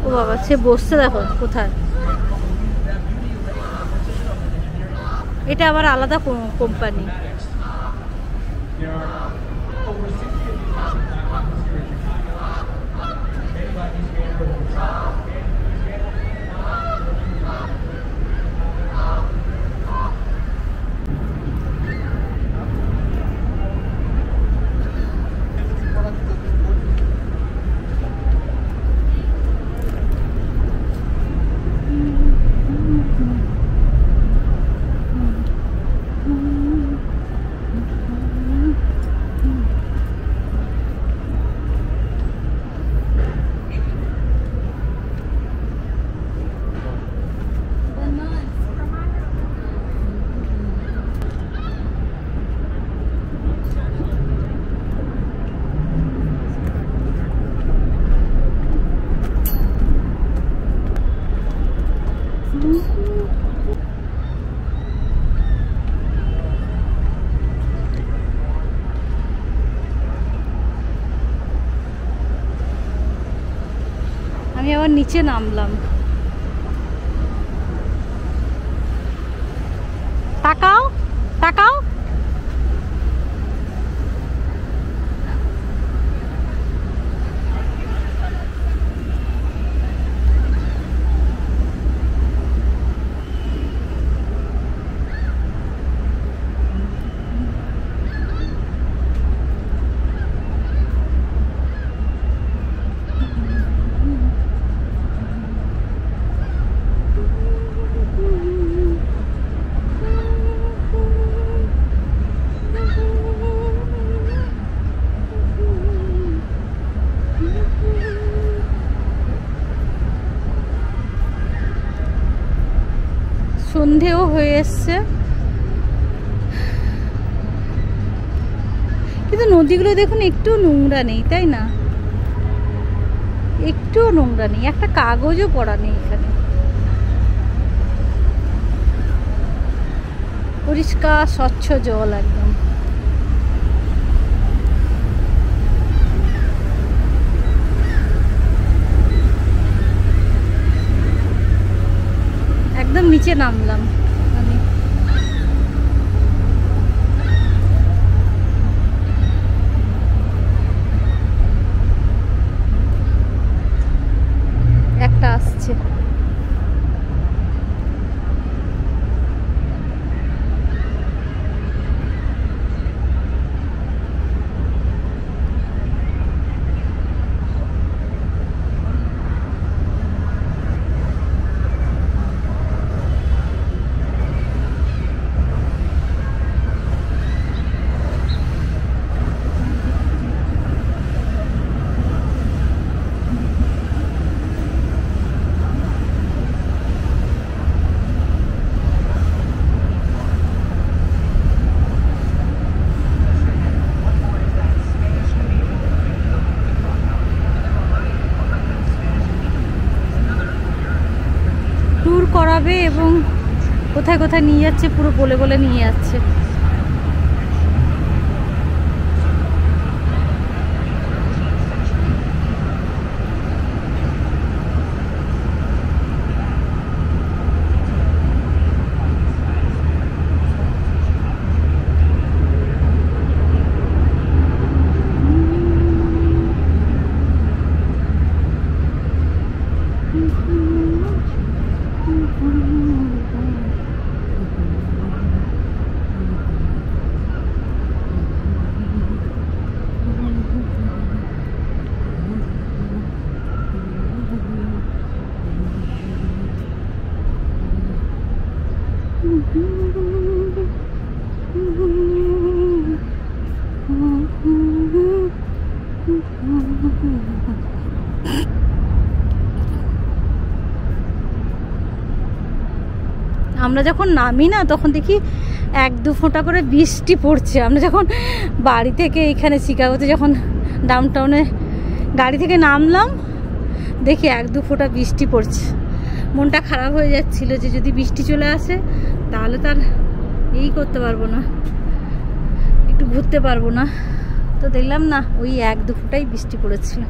ও বাবা, সে বসছে দেখো কোথায়। এটা আবার আলাদা কোম্পানি। আমি আবার নিচে নামলাম। তাকাও তাকাও। সন্ধেও হয়ে এসছে, কিন্তু নদীগুলো দেখুন একটু নোংরা নেই, তাই না? একটুও নোংরা নেই, একটা কাগজও পড়া নেই এখানে। পরিষ্কার স্বচ্ছ জল একদম। একদম নিচে নামলাম আমি। একটা আসছে। ট্যুর করাবে এবং কোথায় কোথায় নিয়ে যাচ্ছে পুরো বলে বলে নিয়ে যাচ্ছে। আমরা যখন নামি না তখন দেখি 1-2 ফোঁটা করে বৃষ্টি পড়ছে। আমরা যখন বাড়ি থেকে এখানে শিকাগোতে যখন ডাউনটাউনে গাড়ি থেকে নামলাম দেখি 1-2 ফোঁটা বৃষ্টি পড়ছে। মনটা খারাপ হয়ে যাচ্ছিল যে যদি বৃষ্টি চলে আসে তাহলে তার এই করতে পারবো না, একটু ঘুরতে পারবো না। তো দেখলাম না, ওই 1-2 ফোঁটাই বৃষ্টি পড়েছিল।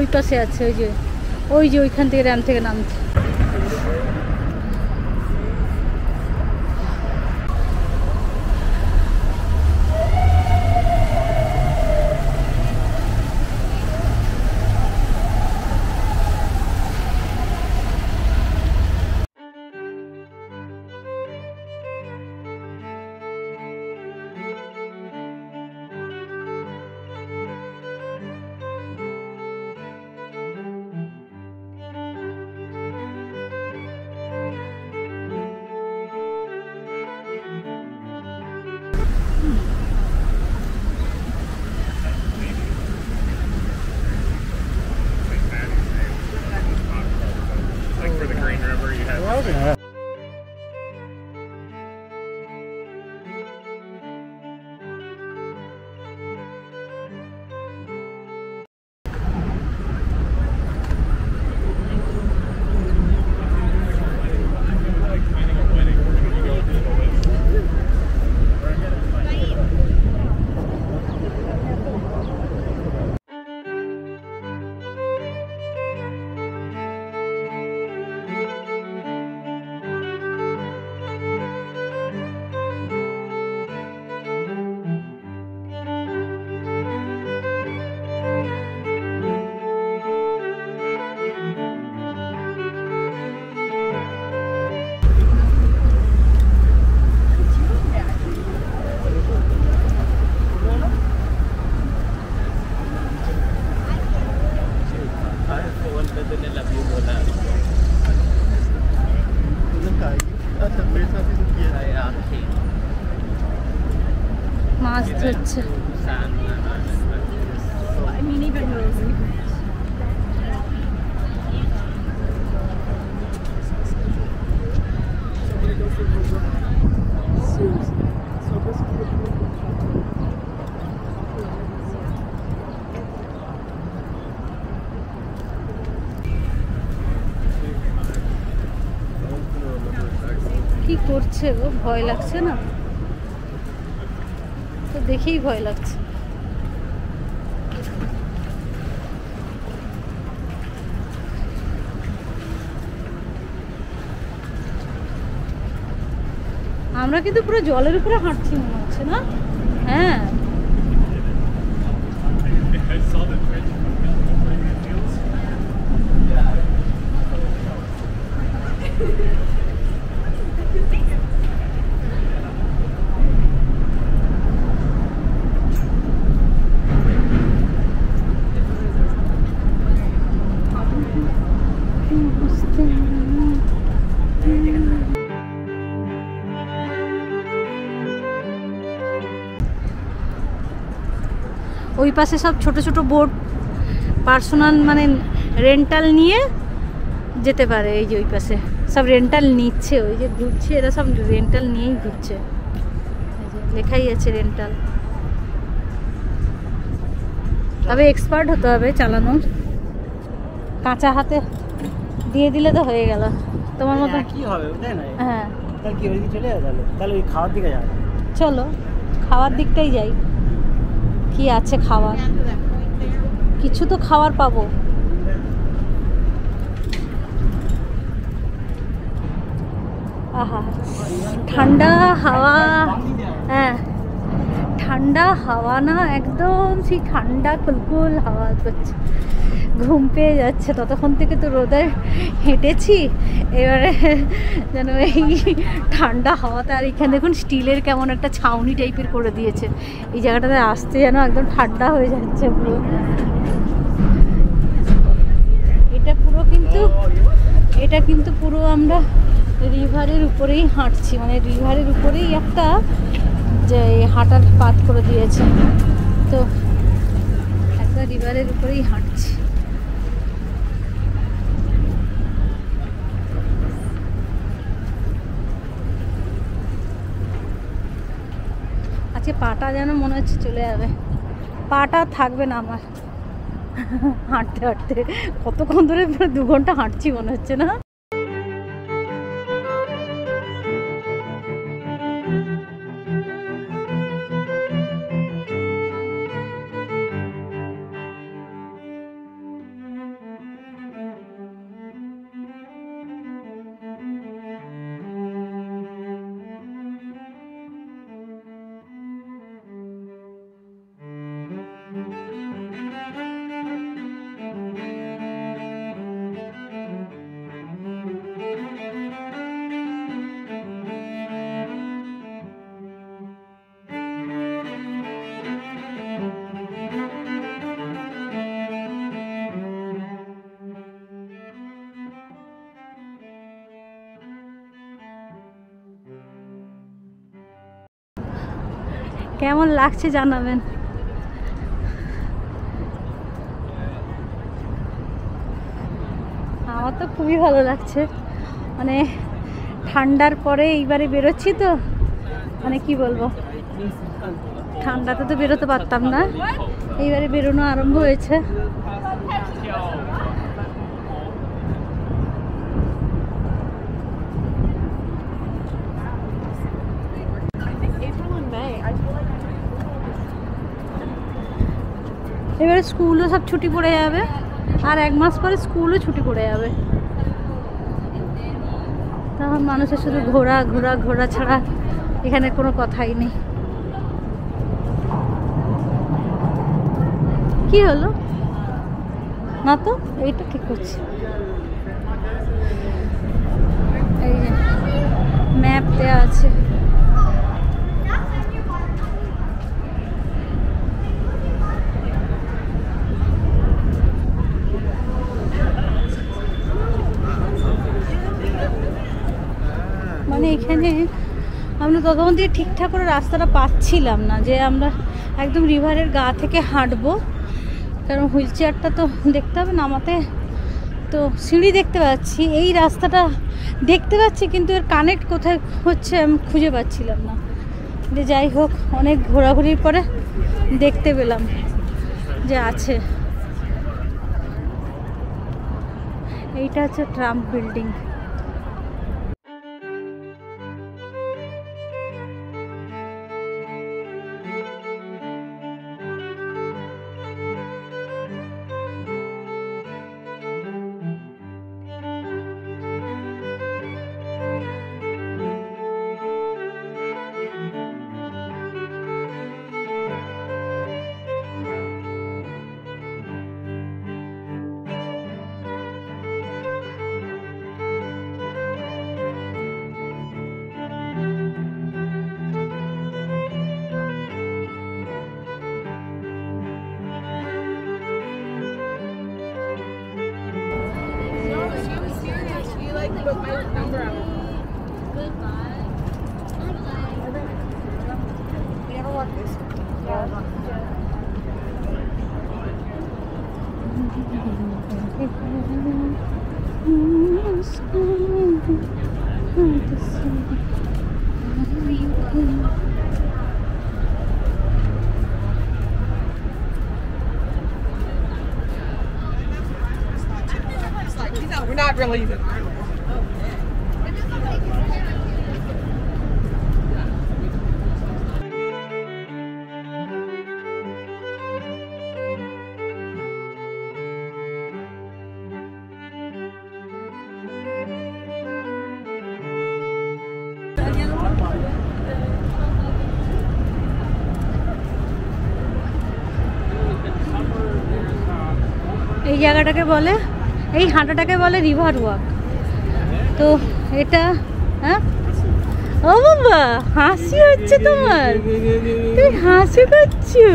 ওই পাশে আছে, ওই যে ওইখান থেকে র্যাম থেকে নামছে। মাছ ধরছে। কি করছে গো, ভয় লাগছে না? তো দেখেই ভয় লাগছে। আমরা কিন্তু পুরো জলের উপরে হাঁটছি মনে হচ্ছে না? হ্যাঁ, ওই পাশে সব ছোট ছোট বোট পার্সোনাল মানে রেন্টাল নিয়ে যেতে পারে। এই যে ওই পাশে সব রেন্টাল নিচ্ছে, ওই যে ঘুরছে এরা সব রেন্টাল নিয়েই ঘুরছে, লেখাই আছে রেন্টাল। তবে এক্সপার্ট হতে হবে চালানোর, কাঁচা হাতে দিয়ে দিলে তো হয়ে গেল। তোমার মতো কি হবে? হ্যাঁ, তাহলে কি ওইদিকে চলে যাবে? তাহলে ওই খাওয়ার দিকে যাবে। চলো খাওয়ার দিকটাই যাই। কি আছে খাওয়ার? কিছু তো খাওয়ার পাবো। আহা, ঠান্ডা হাওয়া। হ্যাঁ, ঠান্ডা হাওয়া না, একদম সেই ঠান্ডা কুলকুল হাওয়া করছে। ঘুম পেয়ে যাচ্ছে। ততক্ষণ থেকে তো রোদে হেঁটেছি, এবারে যেন এই ঠান্ডা হাওয়াতে। আর এখানে দেখুন স্টিলের কেমন একটা ছাউনি টাইপের করে দিয়েছে। এই জায়গাটাতে আসতে যেন একদম ঠান্ডা হয়ে যাচ্ছে পুরো। এটা কিন্তু পুরো আমরা রিভারের উপরেই হাঁটছি, মানে রিভারের উপরেই একটা যে হাঁটার পাথ করে দিয়েছে, তো একটা রিভারের উপরেই হাঁটছি। আজকে পাটা যেন মনে হচ্ছে চলে যাবে, পাটা থাকবে না আমার হাঁটতে হাঁটতে। কতক্ষণ ধরে 2 ঘন্টা হাঁটছি মনে হচ্ছে না? কেমন লাগছে জানাবেন। আমার তো খুবই ভালো লাগছে, মানে ঠান্ডার পরে এইবারে বেরোচ্ছি তো, মানে কি বলবো, ঠান্ডাতে তো বেরোতে পারতাম না, এইবারে বেরোনো আরম্ভ হয়েছে। এবারে স্কুলও সব ছুটি পড়ে যাবে, আর 1 মাস পরে স্কুলও ছুটি পড়ে যাবে। তখন মানুষের শুধু ঘোরা ঘোরা ঘোরা ছাড়া এখানে কোনো কথাই নেই। কি হলো না তো, এইটা ঠিক করছি। এই যে ম্যাপ দেওয়া আছে। মানে এখানে আমরা তখন দিয়ে ঠিকঠাক করে রাস্তাটা পাচ্ছিলাম না, যে আমরা একদম রিভারের গা থেকে হাঁটবো, কারণ হুইল চেয়ারটা তো দেখতে হবে নামাতে। তো সিঁড়ি দেখতে পাচ্ছি, এই রাস্তাটা দেখতে পাচ্ছি, কিন্তু এর কানেক্ট কোথায় হচ্ছে আমি খুঁজে পাচ্ছিলাম না। যে যাই হোক, অনেক ঘোরাঘুরির পরে দেখতে পেলাম যে আছে। এইটা হচ্ছে Trump building. We're not really even. এই জায়গাটাকে বলে, এই হাঁটাটাকে বলে রিভার ওয়াক। তো এটা, হ্যাঁ ও বাবা হাসি হচ্ছে তোমার, তুই হাসি করছো,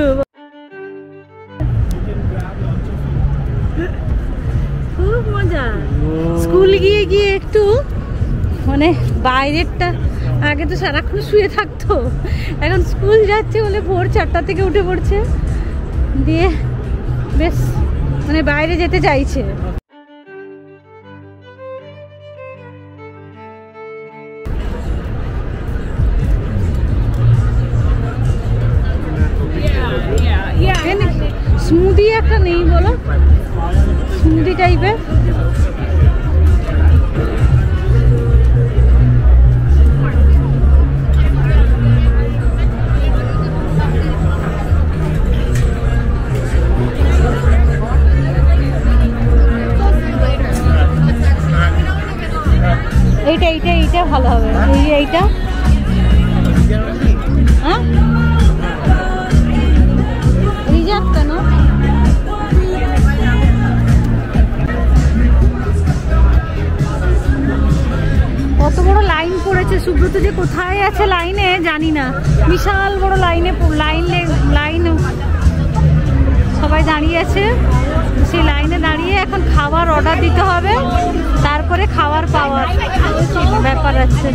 খুব মজা। স্কুল গিয়ে গিয়ে একটু মানে বাইরেরটা, আগে তো সারাক্ষণ শুয়ে থাকতো, এখন স্কুল যাচ্ছে বলে ভোর 4টা থেকে উঠে পড়ছে, দিয়ে বেশ মানে বাইরে যেতে চাইছে। স্মুদি একটা নেই বলো, স্মুদি টাইপের। এইটা ভালো হবে, এইটা হ্যাঁ রিজার্ভ কেন? কত বড় লাইন পড়েছে, সুব্রত যে কোথায় আছে লাইনে জানি না, বিশাল বড় লাইন সবাই দাঁড়িয়ে আছে। সেই লাইনে দাঁড়িয়ে এখন খাবার অর্ডার দিতে হবে, তারপরে খাবার পাওয়ার ব্যাপার আছে।